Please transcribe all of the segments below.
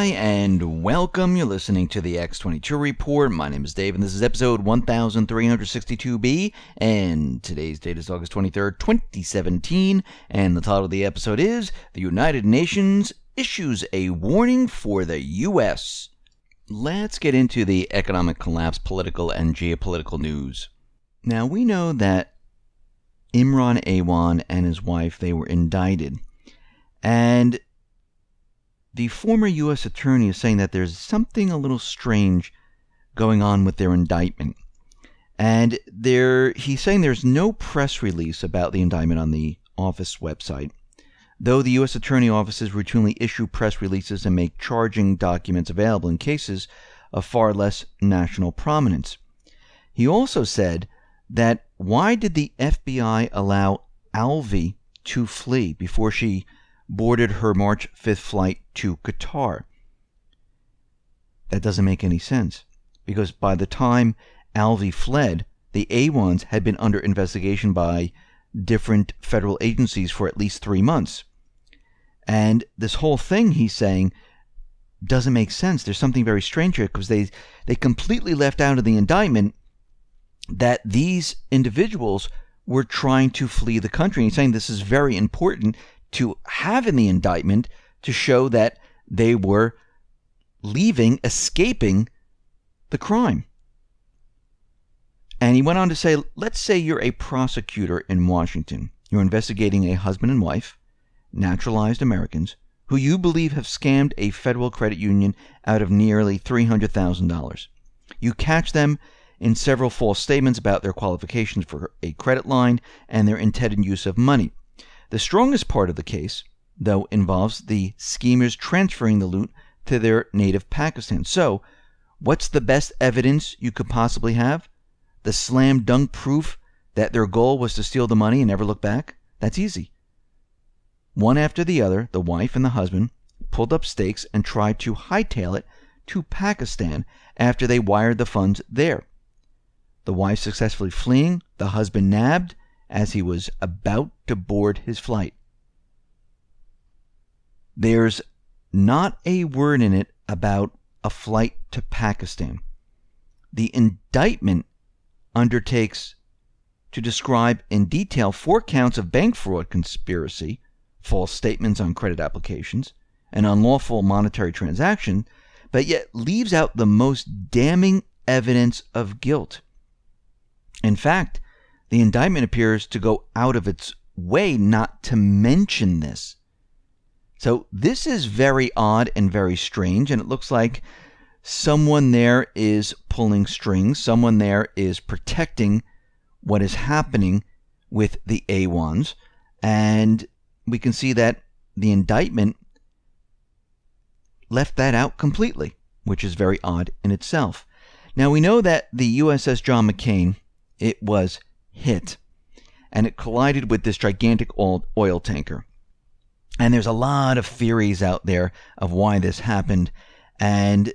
Hi, and welcome. You're listening to the X22 Report. My name is Dave, and this is episode 1362B, and today's date is August 23rd, 2017, and the title of the episode is The United Nations Issues a Warning for the U.S. Let's get into the economic collapse, political, and geopolitical news. Now, we know that Imran Awan and his wife, they were indicted, and the former U.S. attorney is saying that there's something a little strange going on with their indictment. And he's saying there's no press release about the indictment on the office website, though the U.S. attorney offices routinely issue press releases and make charging documents available in cases of far less national prominence. He also said that why did the FBI allow Alvi to flee before she boarded her March 5th flight to Qatar? That doesn't make any sense, because by the time Alvi fled, the Awans had been under investigation by different federal agencies for at least 3 months. And this whole thing, he's saying, doesn't make sense. There's something very strange here, because they completely left out of the indictment that these individuals were trying to flee the country. And he's saying this is very important to have in the indictment to show that they were leaving, escaping the crime. And he went on to say, let's say you're a prosecutor in Washington. You're investigating a husband and wife, naturalized Americans, who you believe have scammed a federal credit union out of nearly $300,000. You catch them in several false statements about their qualifications for a credit line and their intended use of money. The strongest part of the case, though, involves the schemers transferring the loot to their native Pakistan. So, what's the best evidence you could possibly have? The slam dunk proof that their goal was to steal the money and never look back? That's easy. One after the other, the wife and the husband pulled up stakes and tried to hightail it to Pakistan after they wired the funds there. The wife successfully fleeing, the husband nabbed as he was about to board his flight. There's not a word in it about a flight to Pakistan. The indictment undertakes to describe in detail 4 counts of bank fraud conspiracy, false statements on credit applications, an unlawful monetary transaction, but yet leaves out the most damning evidence of guilt. In fact, the indictment appears to go out of its way not to mention this. So this is very odd and very strange, and it looks like someone there is pulling strings, someone there is protecting what is happening with the Awans, and we can see that the indictment left that out completely, which is very odd in itself. Now, we know that the USS McCain, it was hit, and it collided with this gigantic oil tanker. And there's a lot of theories out there of why this happened, and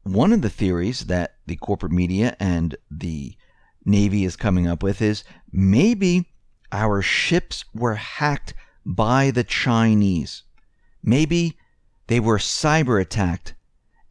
one of the theories that the corporate media and the Navy is coming up with is maybe our ships were hacked by the Chinese. Maybe they were cyber attacked,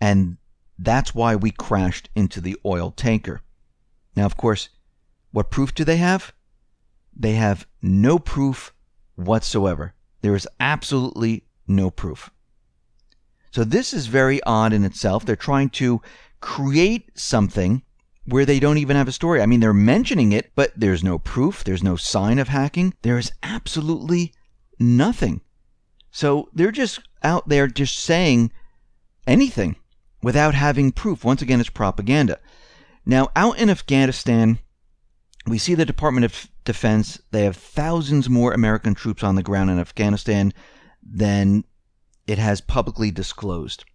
and that's why we crashed into the oil tanker. Now, of course, what proof do they have? They have no proof whatsoever. There is absolutely no proof. So this is very odd in itself. They're trying to create something where they don't even have a story. I mean, they're mentioning it, but there's no proof. There's no sign of hacking. There is absolutely nothing. So they're just out there just saying anything without having proof. Once again, it's propaganda. Now, out in Afghanistan, we see the Department of Defense. They have thousands more American troops on the ground in Afghanistan than it has publicly disclosed.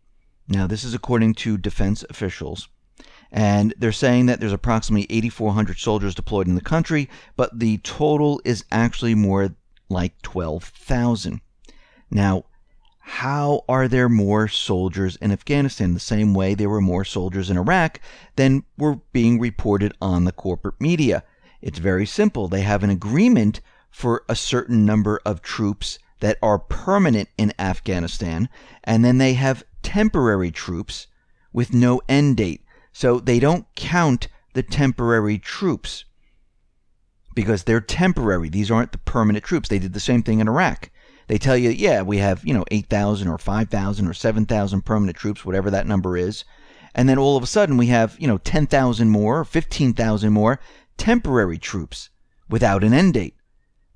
Now, this is according to defense officials. And they're saying that there's approximately 8,400 soldiers deployed in the country, but the total is actually more like 12,000. Now, how are there more soldiers in Afghanistan? The same way there were more soldiers in Iraq than were being reported on the corporate media. It's very simple. They have an agreement for a certain number of troops that are permanent in Afghanistan, and then they have temporary troops with no end date. So they don't count the temporary troops because they're temporary. These aren't the permanent troops. They did the same thing in Iraq. They tell you, yeah, we have, 8,000 or 5,000 or 7,000 permanent troops, whatever that number is. And then all of a sudden we have, 10,000 more, or 15,000 more temporary troops without an end date.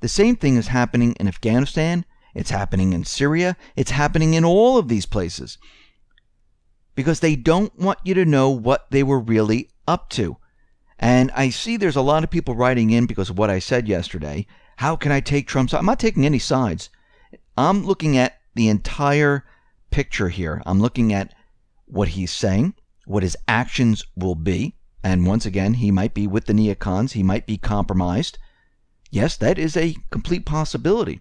The same thing is happening in Afghanistan. It's happening in Syria. It's happening in all of these places. Because they don't want you to know what they were really up to. And I see there's a lot of people writing in because of what I said yesterday. How can I take Trump's side? I'm not taking any sides. I'm looking at the entire picture here. I'm looking at what he's saying, what his actions will be. And once again, he might be with the neocons. He might be compromised. Yes, that is a complete possibility.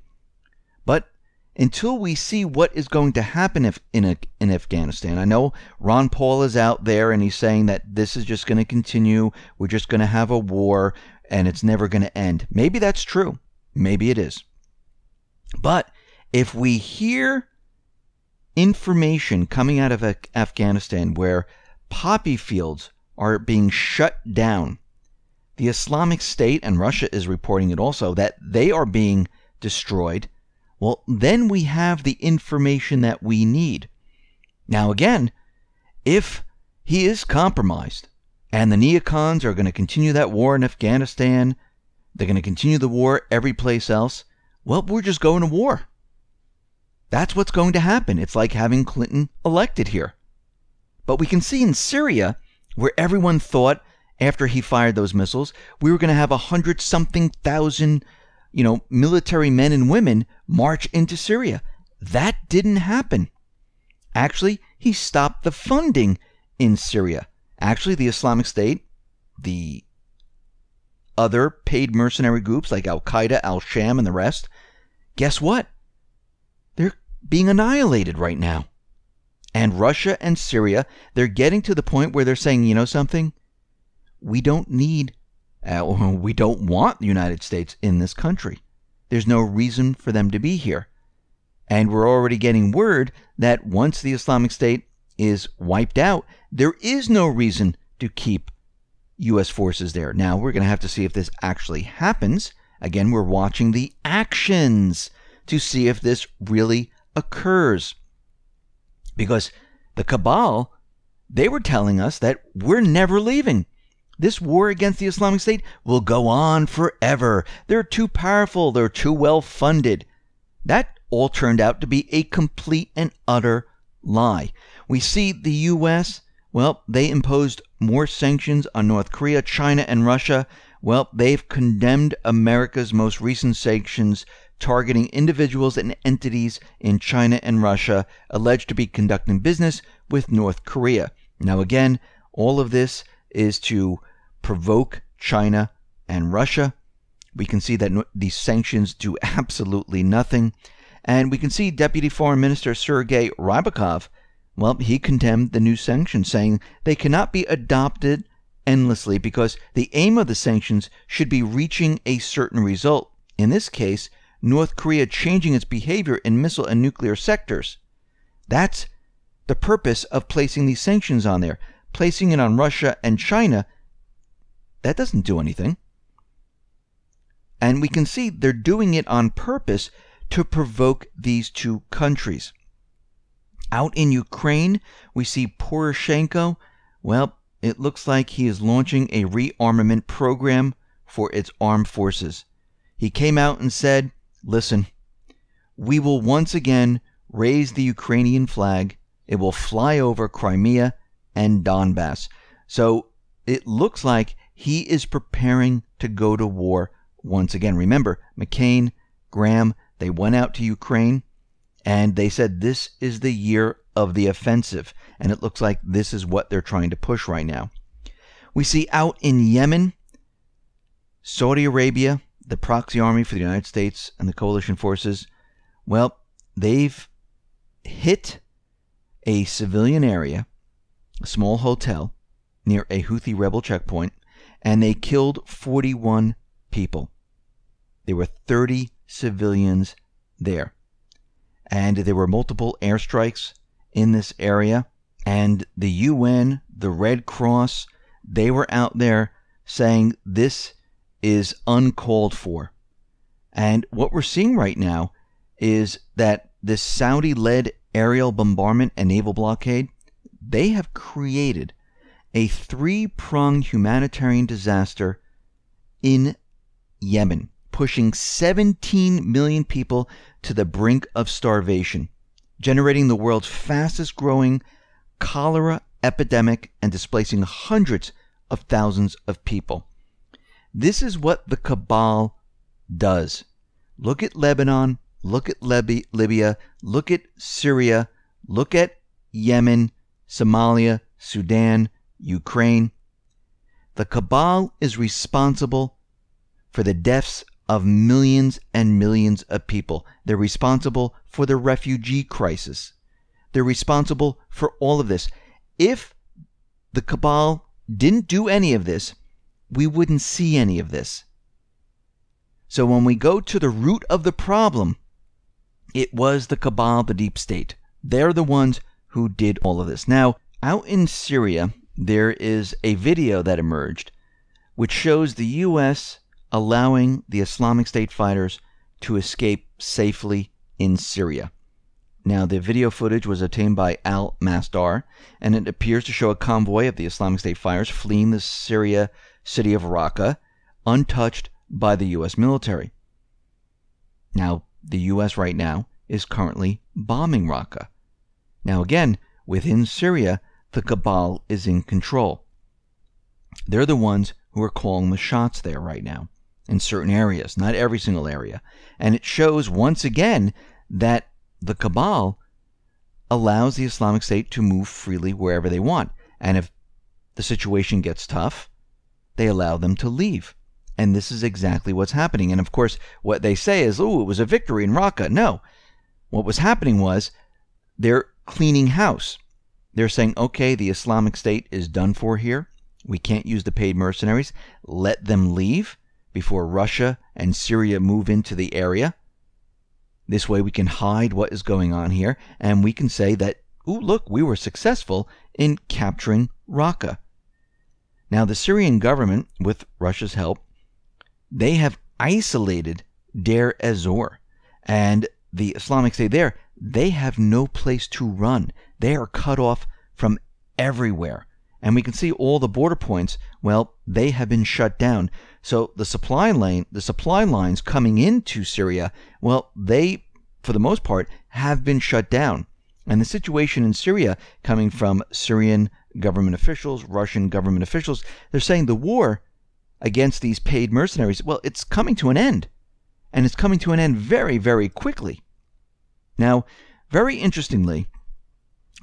But until we see what is going to happen in Afghanistan, I know Ron Paul is out there and he's saying that this is just going to continue. We're just going to have a war and it's never going to end. Maybe that's true. Maybe it is. But if we hear information coming out of Afghanistan where poppy fields are being shut down, the Islamic State, and Russia is reporting it also, that they are being destroyed, well, then we have the information that we need. Now again, if he is compromised and the neocons are going to continue that war in Afghanistan, they're going to continue the war every place else, well, we're just going to war. That's what's going to happen. It's like having Clinton elected here. But we can see in Syria, where everyone thought after he fired those missiles, we were going to have 100-something thousand, military men and women march into Syria. That didn't happen. Actually, he stopped the funding in Syria. Actually, the Islamic State, the other paid mercenary groups like Al-Qaeda, Al-Sham, and the rest, guess what? They're being annihilated right now. And Russia and Syria, they're getting to the point where they're saying, you know something? We don't want the United States in this country. There's no reason for them to be here. And we're already getting word that once the Islamic State is wiped out, there is no reason to keep U.S. forces there. Now, we're going to have to see if this actually happens. Again, we're watching the actions to see if this really occurs. Because the cabal, they were telling us that we're never leaving. This war against the Islamic State will go on forever. They're too powerful. They're too well funded. That all turned out to be a complete and utter lie. We see the U.S., well, they imposed more sanctions on North Korea, China, and Russia. Well, they've condemned America's most recent sanctions targeting individuals and entities in China and Russia alleged to be conducting business with North Korea. Now again, all of this is to provoke China and Russia. We can see that these sanctions do absolutely nothing. And we can see Deputy Foreign Minister Sergei Rybakov, well, he condemned the new sanctions, saying they cannot be adopted endlessly because the aim of the sanctions should be reaching a certain result. In this case, North Korea changing its behavior in missile and nuclear sectors. That's the purpose of placing these sanctions on there. Placing it on Russia and China, that doesn't do anything. And we can see they're doing it on purpose to provoke these two countries. Out in Ukraine, we see Poroshenko. Well, it looks like he is launching a rearmament program for its armed forces. He came out and said, listen, we will once again raise the Ukrainian flag. It will fly over Crimea and Donbass. So it looks like he is preparing to go to war once again. Remember, McCain, Graham, they went out to Ukraine and they said this is the year of the offensive. And it looks like this is what they're trying to push right now. We see out in Yemen, Saudi Arabia, the proxy army for the United States and the coalition forces, well, they've hit a civilian area, a small hotel near a Houthi rebel checkpoint, and they killed 41 people. There were 30 civilians there. And there were multiple airstrikes in this area, and the UN, the Red Cross, they were out there saying this is uncalled for. And what we're seeing right now is that this Saudi-led aerial bombardment and naval blockade, they have created a three-pronged humanitarian disaster in Yemen, pushing 17 million people to the brink of starvation, generating the world's fastest growing cholera epidemic and displacing hundreds of thousands of people. This is what the cabal does. Look at Lebanon, look at Libya, look at Syria, look at Yemen, Somalia, Sudan, Ukraine. The cabal is responsible for the deaths of millions and millions of people. They're responsible for the refugee crisis. They're responsible for all of this. If the cabal didn't do any of this, we wouldn't see any of this. So when we go to the root of the problem, it was the cabal, the deep state. They're the ones who did all of this. Now, out in Syria, there is a video that emerged which shows the U.S. allowing the Islamic State fighters to escape safely in Syria. Now, the video footage was obtained by Al Masdar, and it appears to show a convoy of the Islamic State fighters fleeing the Syria city of Raqqa, untouched by the U.S. military. Now, the U.S. right now is currently bombing Raqqa. Now, again, within Syria, the cabal is in control. They're the ones who are calling the shots there right now in certain areas, not every single area. And it shows once again that the cabal allows the Islamic State to move freely wherever they want. And if the situation gets tough, they allow them to leave. And this is exactly what's happening. And of course, what they say is, oh, it was a victory in Raqqa. No. What was happening was they're cleaning house. They're saying, okay, the Islamic State is done for here. We can't use the paid mercenaries. Let them leave before Russia and Syria move into the area. This way we can hide what is going on here, and we can say that, ooh, look, we were successful in capturing Raqqa. Now, the Syrian government, with Russia's help, they have isolated Deir ez-Zor, and the Islamic State there, they have no place to run. They are cut off from everywhere. And we can see all the border points, well, they have been shut down. So the supply lines coming into Syria, well, they, for the most part, have been shut down. And the situation in Syria, coming from Syrian government officials, Russian government officials, they're saying the war against these paid mercenaries, well, it's coming to an end. And it's coming to an end very, very quickly. Now, very interestingly,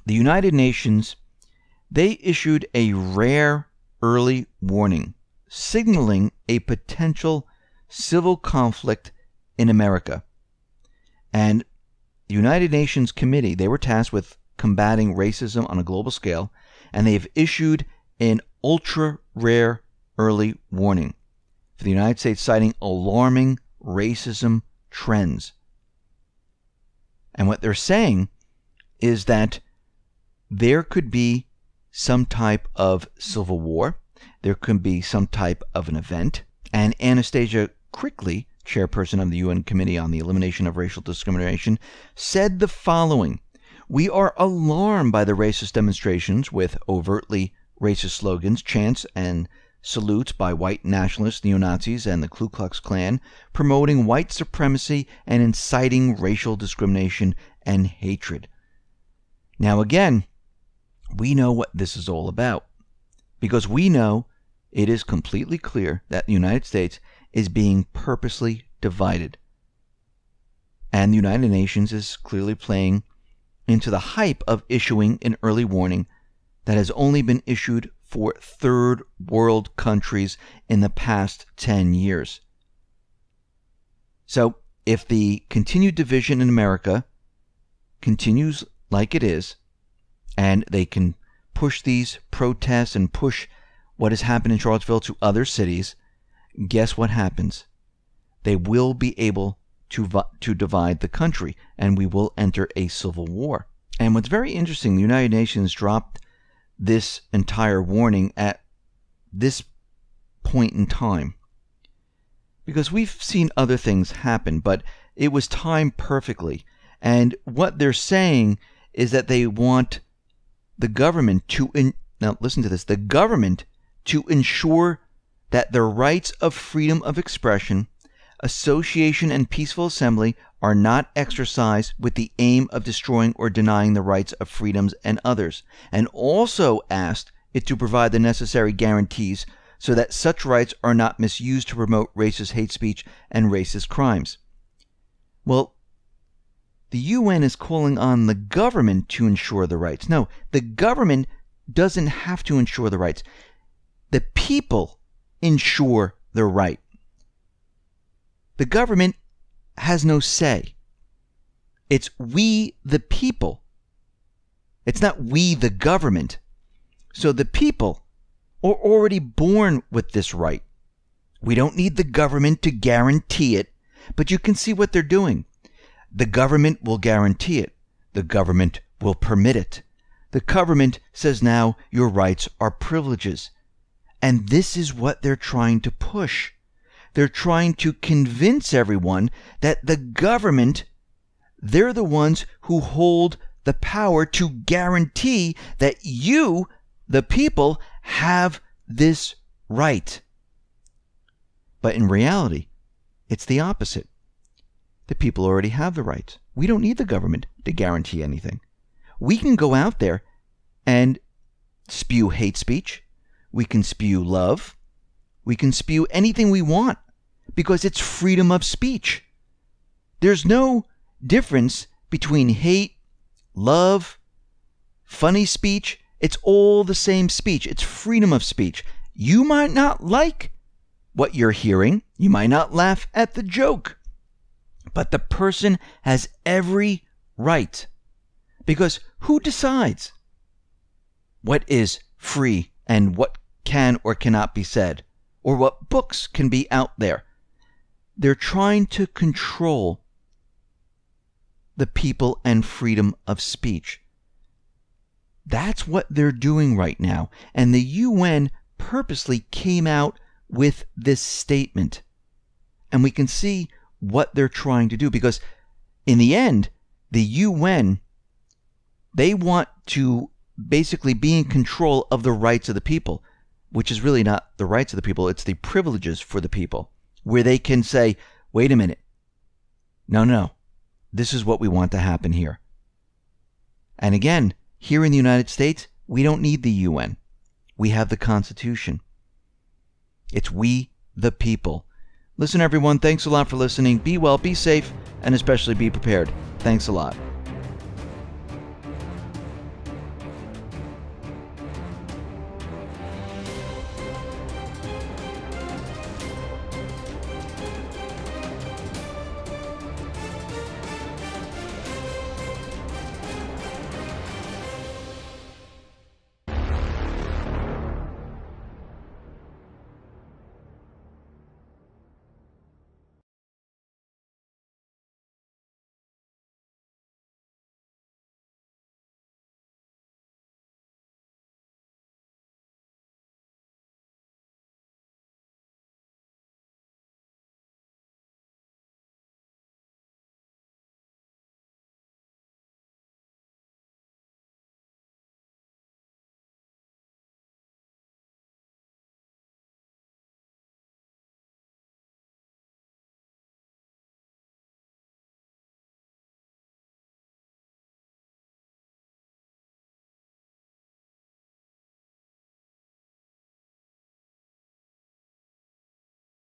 the United Nations, they issued a rare early warning, signaling a potential civil conflict in America. And the United Nations Committee, they were tasked with combating racism on a global scale, and they have issued an ultra-rare early warning for the United States, citing alarming racism trends. And what they're saying is that there could be some type of civil war. There could be some type of an event. And Anastasia Crickley, chairperson of the UN Committee on the Elimination of Racial Discrimination, said the following: "We are alarmed by the racist demonstrations with overtly racist slogans, chants, and salutes by white nationalists, neo-Nazis, and the Ku Klux Klan, promoting white supremacy and inciting racial discrimination and hatred." Now again, we know what this is all about, because we know it is completely clear that the United States is being purposely divided. And the United Nations is clearly playing into the hype of issuing an early warning that has only been issued for third world countries in the past 10 years. So if the continued division in America continues like it is, and they can push these protests and push what has happened in Charlottesville to other cities, guess what happens? They will be able to divide the country, and we will enter a civil war. And what's very interesting, the United Nations dropped this entire warning at this point in time, because we've seen other things happen, but it was timed perfectly. And what they're saying is that they want the government to, now listen to this, the government to ensure that the rights of freedom of expression, association, and peaceful assembly are not exercised with the aim of destroying or denying the rights of freedoms and others, and also asked it to provide the necessary guarantees so that such rights are not misused to promote racist hate speech and racist crimes. Well, the UN is calling on the government to ensure the rights. No, the government doesn't have to ensure the rights. The people ensure the right. The government has no say. It's we the people. It's not we the government. So the people are already born with this right. We don't need the government to guarantee it, but you can see what they're doing. The government will guarantee it. The government will permit it. The government says now your rights are privileges. And this is what they're trying to push. They're trying to convince everyone that the government, they're the ones who hold the power to guarantee that you, the people, have this right. But in reality, it's the opposite. The people already have the rights. We don't need the government to guarantee anything. We can go out there and spew hate speech. We can spew love. We can spew anything we want because it's freedom of speech. There's no difference between hate, love, funny speech. It's all the same speech. It's freedom of speech. You might not like what you're hearing. You might not laugh at the joke. But the person has every right. Because who decides what is free and what can or cannot be said, or what books can be out there? They're trying to control the people and freedom of speech. That's what they're doing right now. And the UN purposely came out with this statement. And we can see what they're trying to do, because in the end, the UN, they want to basically be in control of the rights of the people, which is really not the rights of the people, it's the privileges for the people, where they can say, wait a minute, no, this is what we want to happen here. And again, here in the United States, we don't need the UN. We have the Constitution. It's we, the people. Listen, everyone, thanks a lot for listening. Be well, be safe, and especially be prepared. Thanks a lot.